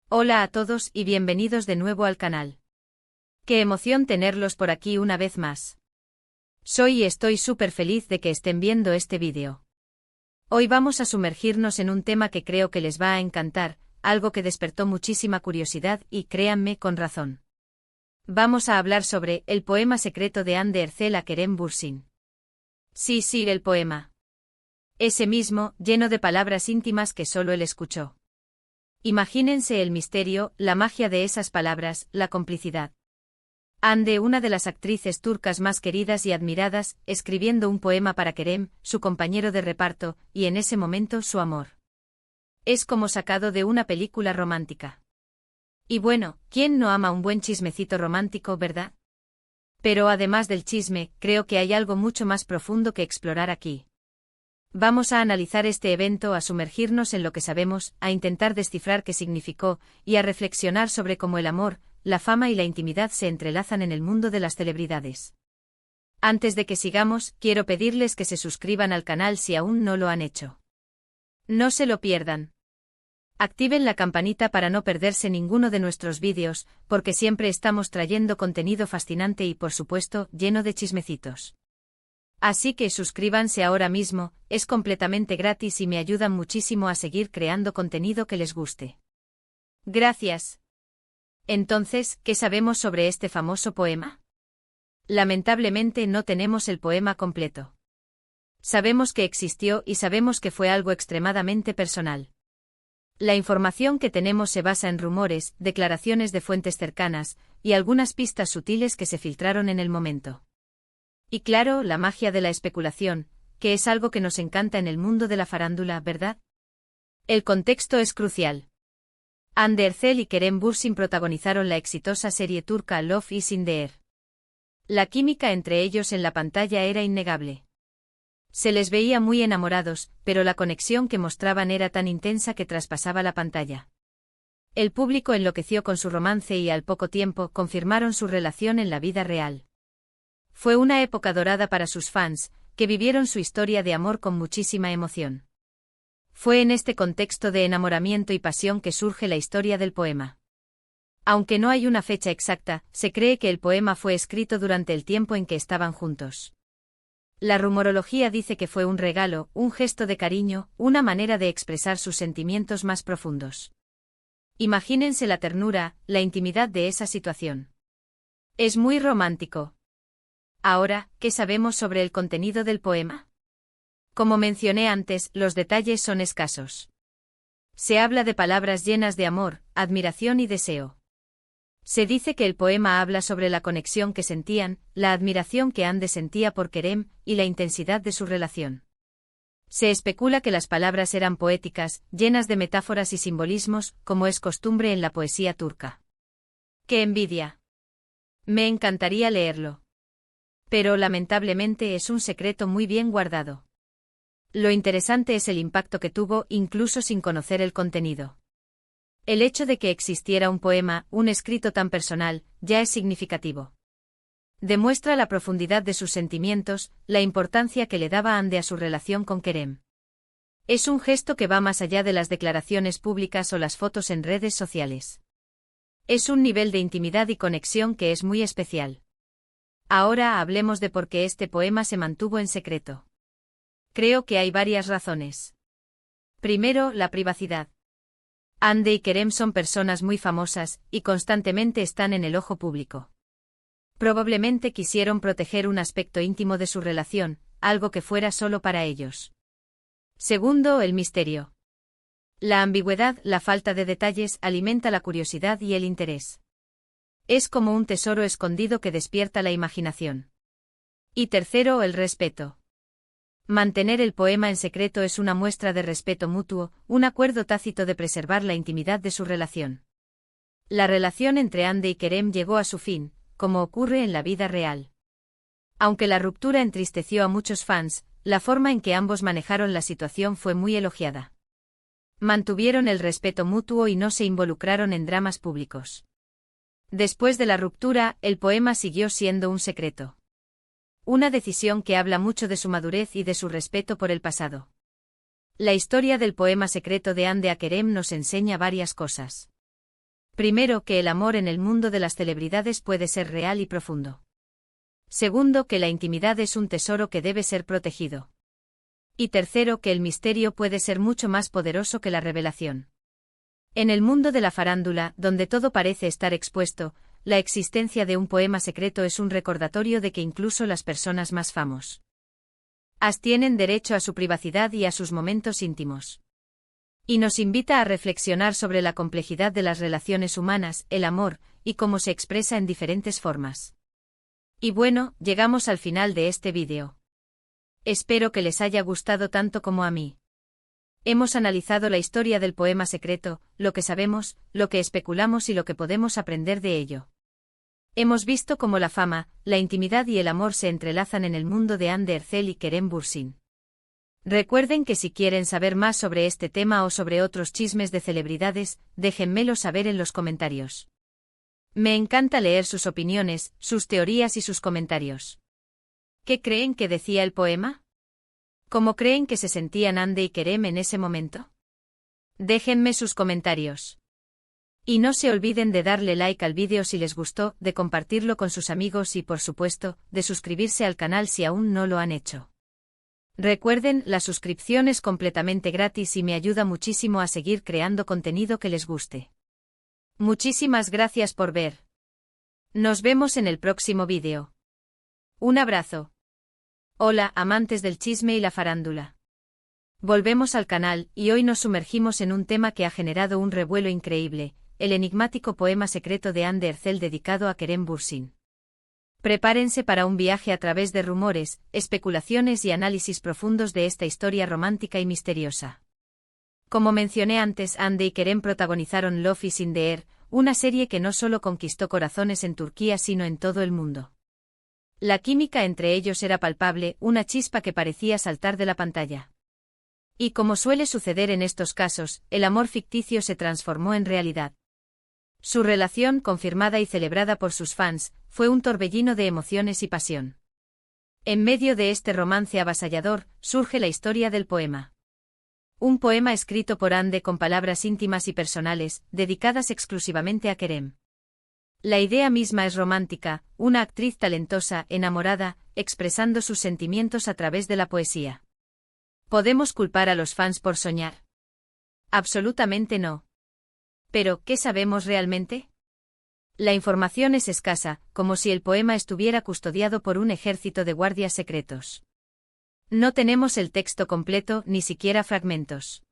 Hola a todos y bienvenidos de nuevo al canal. Qué emoción tenerlos por aquí una vez más. Soy y estoy súper feliz de que estén viendo este vídeo. Hoy vamos a sumergirnos en un tema que creo que les va a encantar, algo que despertó muchísima curiosidad y, créanme, con razón. Vamos a hablar sobre el poema secreto de Anne de Hercel a Kerem Bürsin. Sí, el poema. Ese mismo, lleno de palabras íntimas que solo él escuchó. Imagínense el misterio, la magia de esas palabras, la complicidad. Hande, una de las actrices turcas más queridas y admiradas, escribiendo un poema para Kerem, su compañero de reparto, y en ese momento su amor. Es como sacado de una película romántica. Y bueno, ¿quién no ama un buen chismecito romántico, verdad? Pero además del chisme, creo que hay algo mucho más profundo que explorar aquí. Vamos a analizar este evento, a sumergirnos en lo que sabemos, a intentar descifrar qué significó, y a reflexionar sobre cómo el amor, la fama y la intimidad se entrelazan en el mundo de las celebridades. Antes de que sigamos, quiero pedirles que se suscriban al canal si aún no lo han hecho. No se lo pierdan. Activen la campanita para no perderse ninguno de nuestros vídeos, porque siempre estamos trayendo contenido fascinante y por supuesto, lleno de chismecitos. Así que suscríbanse ahora mismo, es completamente gratis y me ayudan muchísimo a seguir creando contenido que les guste. Gracias. Entonces, ¿qué sabemos sobre este famoso poema? Lamentablemente no tenemos el poema completo. Sabemos que existió y sabemos que fue algo extremadamente personal. La información que tenemos se basa en rumores, declaraciones de fuentes cercanas, y algunas pistas sutiles que se filtraron en el momento. Y claro, la magia de la especulación, que es algo que nos encanta en el mundo de la farándula, ¿verdad? El contexto es crucial. Hande Erçel y Kerem Bürsin protagonizaron la exitosa serie turca Love is in the Air. La química entre ellos en la pantalla era innegable. Se les veía muy enamorados, pero la conexión que mostraban era tan intensa que traspasaba la pantalla. El público enloqueció con su romance y al poco tiempo confirmaron su relación en la vida real. Fue una época dorada para sus fans, que vivieron su historia de amor con muchísima emoción. Fue en este contexto de enamoramiento y pasión que surge la historia del poema. Aunque no hay una fecha exacta, se cree que el poema fue escrito durante el tiempo en que estaban juntos. La rumorología dice que fue un regalo, un gesto de cariño, una manera de expresar sus sentimientos más profundos. Imagínense la ternura, la intimidad de esa situación. Es muy romántico. Ahora, ¿qué sabemos sobre el contenido del poema? Como mencioné antes, los detalles son escasos. Se habla de palabras llenas de amor, admiración y deseo. Se dice que el poema habla sobre la conexión que sentían, la admiración que Hande sentía por Kerem, y la intensidad de su relación. Se especula que las palabras eran poéticas, llenas de metáforas y simbolismos, como es costumbre en la poesía turca. ¡Qué envidia! Me encantaría leerlo. Pero lamentablemente es un secreto muy bien guardado. Lo interesante es el impacto que tuvo, incluso sin conocer el contenido. El hecho de que existiera un poema, un escrito tan personal, ya es significativo. Demuestra la profundidad de sus sentimientos, la importancia que le daba Hande a su relación con Kerem. Es un gesto que va más allá de las declaraciones públicas o las fotos en redes sociales. Es un nivel de intimidad y conexión que es muy especial. Ahora hablemos de por qué este poema se mantuvo en secreto. Creo que hay varias razones. Primero, la privacidad. Hande y Kerem son personas muy famosas, y constantemente están en el ojo público. Probablemente quisieron proteger un aspecto íntimo de su relación, algo que fuera solo para ellos. Segundo, el misterio. La ambigüedad, la falta de detalles, alimenta la curiosidad y el interés. Es como un tesoro escondido que despierta la imaginación. Y tercero, el respeto. Mantener el poema en secreto es una muestra de respeto mutuo, un acuerdo tácito de preservar la intimidad de su relación. La relación entre Hande y Kerem llegó a su fin, como ocurre en la vida real. Aunque la ruptura entristeció a muchos fans, la forma en que ambos manejaron la situación fue muy elogiada. Mantuvieron el respeto mutuo y no se involucraron en dramas públicos. Después de la ruptura, el poema siguió siendo un secreto. Una decisión que habla mucho de su madurez y de su respeto por el pasado. La historia del poema secreto de Hande a Kerem nos enseña varias cosas. Primero, que el amor en el mundo de las celebridades puede ser real y profundo. Segundo, que la intimidad es un tesoro que debe ser protegido. Y tercero, que el misterio puede ser mucho más poderoso que la revelación. En el mundo de la farándula, donde todo parece estar expuesto, la existencia de un poema secreto es un recordatorio de que incluso las personas más famosas tienen derecho a su privacidad y a sus momentos íntimos. Y nos invita a reflexionar sobre la complejidad de las relaciones humanas, el amor, y cómo se expresa en diferentes formas. Y bueno, llegamos al final de este vídeo. Espero que les haya gustado tanto como a mí. Hemos analizado la historia del poema secreto, lo que sabemos, lo que especulamos y lo que podemos aprender de ello. Hemos visto cómo la fama, la intimidad y el amor se entrelazan en el mundo de Anne Ercel y Kerem Bürsin. Recuerden que si quieren saber más sobre este tema o sobre otros chismes de celebridades, déjenmelo saber en los comentarios. Me encanta leer sus opiniones, sus teorías y sus comentarios. ¿Qué creen que decía el poema? ¿Cómo creen que se sentían Anne y Kerem en ese momento? Déjenme sus comentarios. Y no se olviden de darle like al vídeo si les gustó, de compartirlo con sus amigos y, por supuesto, de suscribirse al canal si aún no lo han hecho. Recuerden, la suscripción es completamente gratis y me ayuda muchísimo a seguir creando contenido que les guste. Muchísimas gracias por ver. Nos vemos en el próximo vídeo. Un abrazo. Hola, amantes del chisme y la farándula. Volvemos al canal, y hoy nos sumergimos en un tema que ha generado un revuelo increíble, el enigmático poema secreto de Anne Ercel dedicado a Kerem Bürsin. Prepárense para un viaje a través de rumores, especulaciones y análisis profundos de esta historia romántica y misteriosa. Como mencioné antes, Anne y Kerem protagonizaron Love is in the Air, una serie que no solo conquistó corazones en Turquía sino en todo el mundo. La química entre ellos era palpable, una chispa que parecía saltar de la pantalla. Y como suele suceder en estos casos, el amor ficticio se transformó en realidad. Su relación, confirmada y celebrada por sus fans, fue un torbellino de emociones y pasión. En medio de este romance avasallador, surge la historia del poema. Un poema escrito por Anne con palabras íntimas y personales, dedicadas exclusivamente a Kerem. La idea misma es romántica, una actriz talentosa, enamorada, expresando sus sentimientos a través de la poesía. ¿Podemos culpar a los fans por soñar? Absolutamente no. Pero, ¿qué sabemos realmente? La información es escasa, como si el poema estuviera custodiado por un ejército de guardias secretos. No tenemos el texto completo, ni siquiera fragmentos.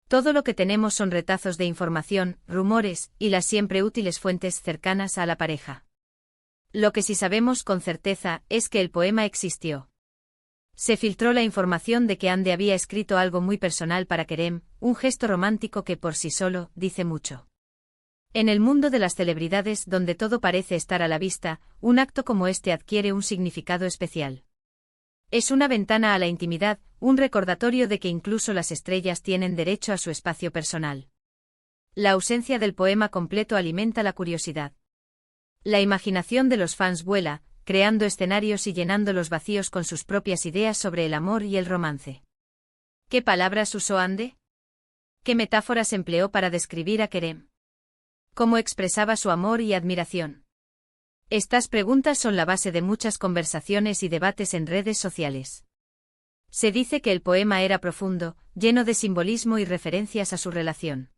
Todo lo que tenemos son retazos de información, rumores, y las siempre útiles fuentes cercanas a la pareja. Lo que sí sabemos con certeza es que el poema existió. Se filtró la información de que Anne había escrito algo muy personal para Kerem, un gesto romántico que por sí solo dice mucho. En el mundo de las celebridades, donde todo parece estar a la vista, un acto como este adquiere un significado especial. Es una ventana a la intimidad, un recordatorio de que incluso las estrellas tienen derecho a su espacio personal. La ausencia del poema completo alimenta la curiosidad. La imaginación de los fans vuela, creando escenarios y llenando los vacíos con sus propias ideas sobre el amor y el romance. ¿Qué palabras usó Anne? ¿Qué metáforas empleó para describir a Kerem? ¿Cómo expresaba su amor y admiración? Estas preguntas son la base de muchas conversaciones y debates en redes sociales. Se dice que el poema era profundo, lleno de simbolismo y referencias a su relación.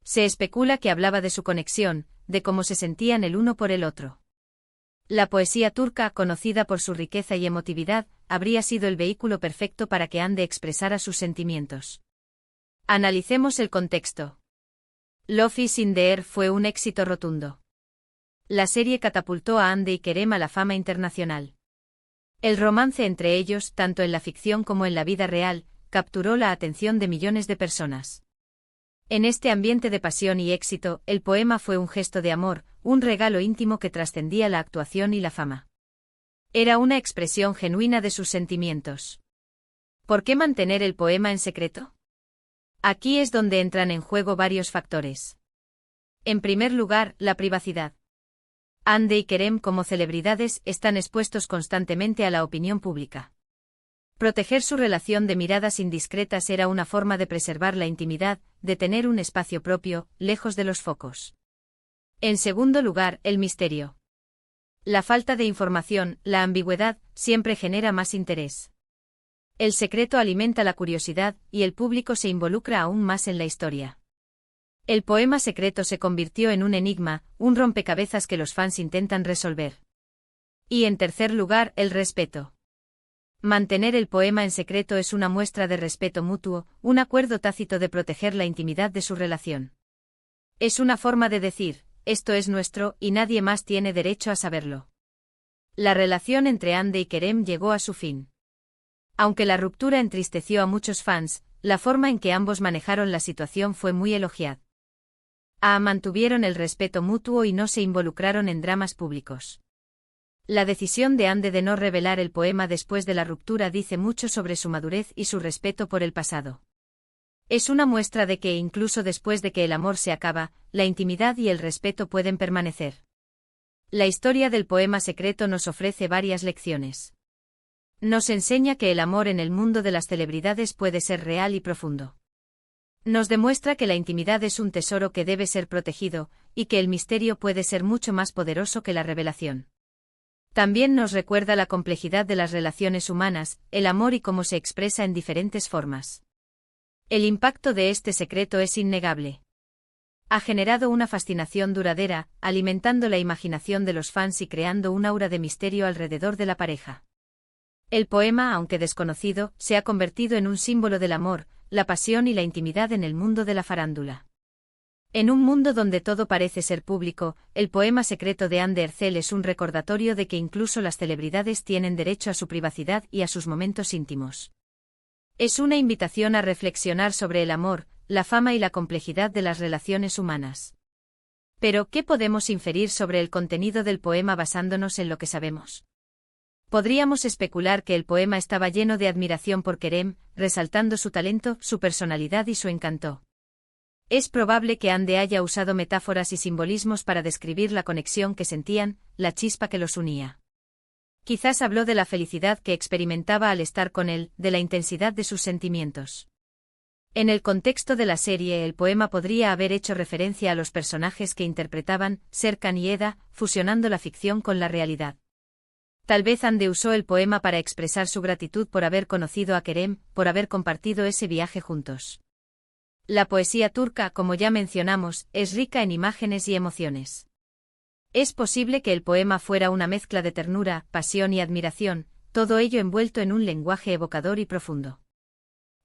Se especula que hablaba de su conexión, de cómo se sentían el uno por el otro. La poesía turca, conocida por su riqueza y emotividad, habría sido el vehículo perfecto para que Anne expresara sus sentimientos. Analicemos el contexto. Love is in the Air fue un éxito rotundo. La serie catapultó a Anne y Kerem a la fama internacional. El romance entre ellos, tanto en la ficción como en la vida real, capturó la atención de millones de personas. En este ambiente de pasión y éxito, el poema fue un gesto de amor, un regalo íntimo que trascendía la actuación y la fama. Era una expresión genuina de sus sentimientos. ¿Por qué mantener el poema en secreto? Aquí es donde entran en juego varios factores. En primer lugar, la privacidad. Anne y Kerem como celebridades están expuestos constantemente a la opinión pública. Proteger su relación de miradas indiscretas era una forma de preservar la intimidad, de tener un espacio propio, lejos de los focos. En segundo lugar, el misterio. La falta de información, la ambigüedad, siempre genera más interés. El secreto alimenta la curiosidad, y el público se involucra aún más en la historia. El poema secreto se convirtió en un enigma, un rompecabezas que los fans intentan resolver. Y en tercer lugar, el respeto. Mantener el poema en secreto es una muestra de respeto mutuo, un acuerdo tácito de proteger la intimidad de su relación. Es una forma de decir, esto es nuestro, y nadie más tiene derecho a saberlo. La relación entre Ande y Kerem llegó a su fin. Aunque la ruptura entristeció a muchos fans, la forma en que ambos manejaron la situación fue muy elogiada. Mantuvieron el respeto mutuo y no se involucraron en dramas públicos. La decisión de Ande de no revelar el poema después de la ruptura dice mucho sobre su madurez y su respeto por el pasado. Es una muestra de que incluso después de que el amor se acaba, la intimidad y el respeto pueden permanecer. La historia del poema secreto nos ofrece varias lecciones. Nos enseña que el amor en el mundo de las celebridades puede ser real y profundo. Nos demuestra que la intimidad es un tesoro que debe ser protegido, y que el misterio puede ser mucho más poderoso que la revelación. También nos recuerda la complejidad de las relaciones humanas, el amor y cómo se expresa en diferentes formas. El impacto de este secreto es innegable. Ha generado una fascinación duradera, alimentando la imaginación de los fans y creando un aura de misterio alrededor de la pareja. El poema, aunque desconocido, se ha convertido en un símbolo del amor, la pasión y la intimidad en el mundo de la farándula. En un mundo donde todo parece ser público, el poema secreto de Ande Erçel es un recordatorio de que incluso las celebridades tienen derecho a su privacidad y a sus momentos íntimos. Es una invitación a reflexionar sobre el amor, la fama y la complejidad de las relaciones humanas. Pero, ¿qué podemos inferir sobre el contenido del poema basándonos en lo que sabemos? Podríamos especular que el poema estaba lleno de admiración por Kerem, resaltando su talento, su personalidad y su encanto. Es probable que Ande haya usado metáforas y simbolismos para describir la conexión que sentían, la chispa que los unía. Quizás habló de la felicidad que experimentaba al estar con él, de la intensidad de sus sentimientos. En el contexto de la serie, el poema podría haber hecho referencia a los personajes que interpretaban, Serkan y Eda, fusionando la ficción con la realidad. Tal vez Ande usó el poema para expresar su gratitud por haber conocido a Kerem, por haber compartido ese viaje juntos. La poesía turca, como ya mencionamos, es rica en imágenes y emociones. Es posible que el poema fuera una mezcla de ternura, pasión y admiración, todo ello envuelto en un lenguaje evocador y profundo.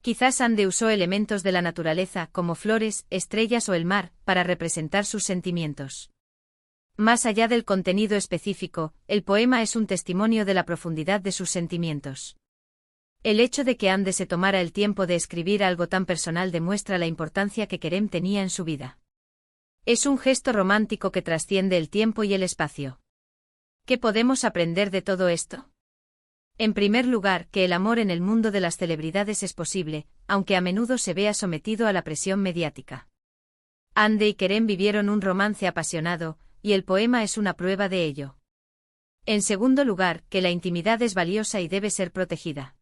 Quizás Ande usó elementos de la naturaleza, como flores, estrellas o el mar, para representar sus sentimientos. Más allá del contenido específico, el poema es un testimonio de la profundidad de sus sentimientos. El hecho de que Ande se tomara el tiempo de escribir algo tan personal demuestra la importancia que Kerem tenía en su vida. Es un gesto romántico que trasciende el tiempo y el espacio. ¿Qué podemos aprender de todo esto? En primer lugar, que el amor en el mundo de las celebridades es posible, aunque a menudo se vea sometido a la presión mediática. Ande y Kerem vivieron un romance apasionado, y el poema es una prueba de ello. En segundo lugar, que la intimidad es valiosa y debe ser protegida.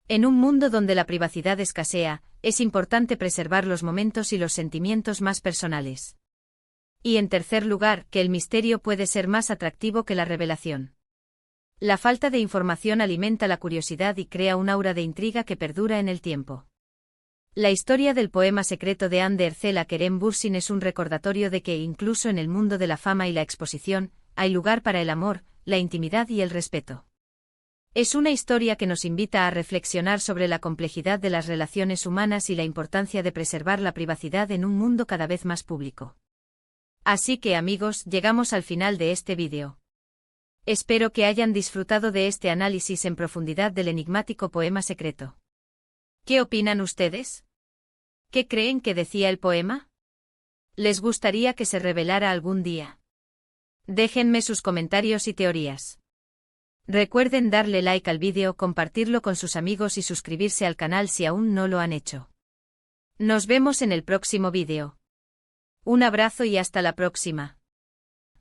En un mundo donde la privacidad escasea, es importante preservar los momentos y los sentimientos más personales. Y en tercer lugar, que el misterio puede ser más atractivo que la revelación. La falta de información alimenta la curiosidad y crea un aura de intriga que perdura en el tiempo. La historia del poema secreto de Ande Erçel a Kerem Bürsin es un recordatorio de que incluso en el mundo de la fama y la exposición, hay lugar para el amor, la intimidad y el respeto. Es una historia que nos invita a reflexionar sobre la complejidad de las relaciones humanas y la importancia de preservar la privacidad en un mundo cada vez más público. Así que amigos, llegamos al final de este vídeo. Espero que hayan disfrutado de este análisis en profundidad del enigmático poema secreto. ¿Qué opinan ustedes? ¿Qué creen que decía el poema? ¿Les gustaría que se revelara algún día? Déjenme sus comentarios y teorías. Recuerden darle like al vídeo, compartirlo con sus amigos y suscribirse al canal si aún no lo han hecho. Nos vemos en el próximo vídeo. Un abrazo y hasta la próxima.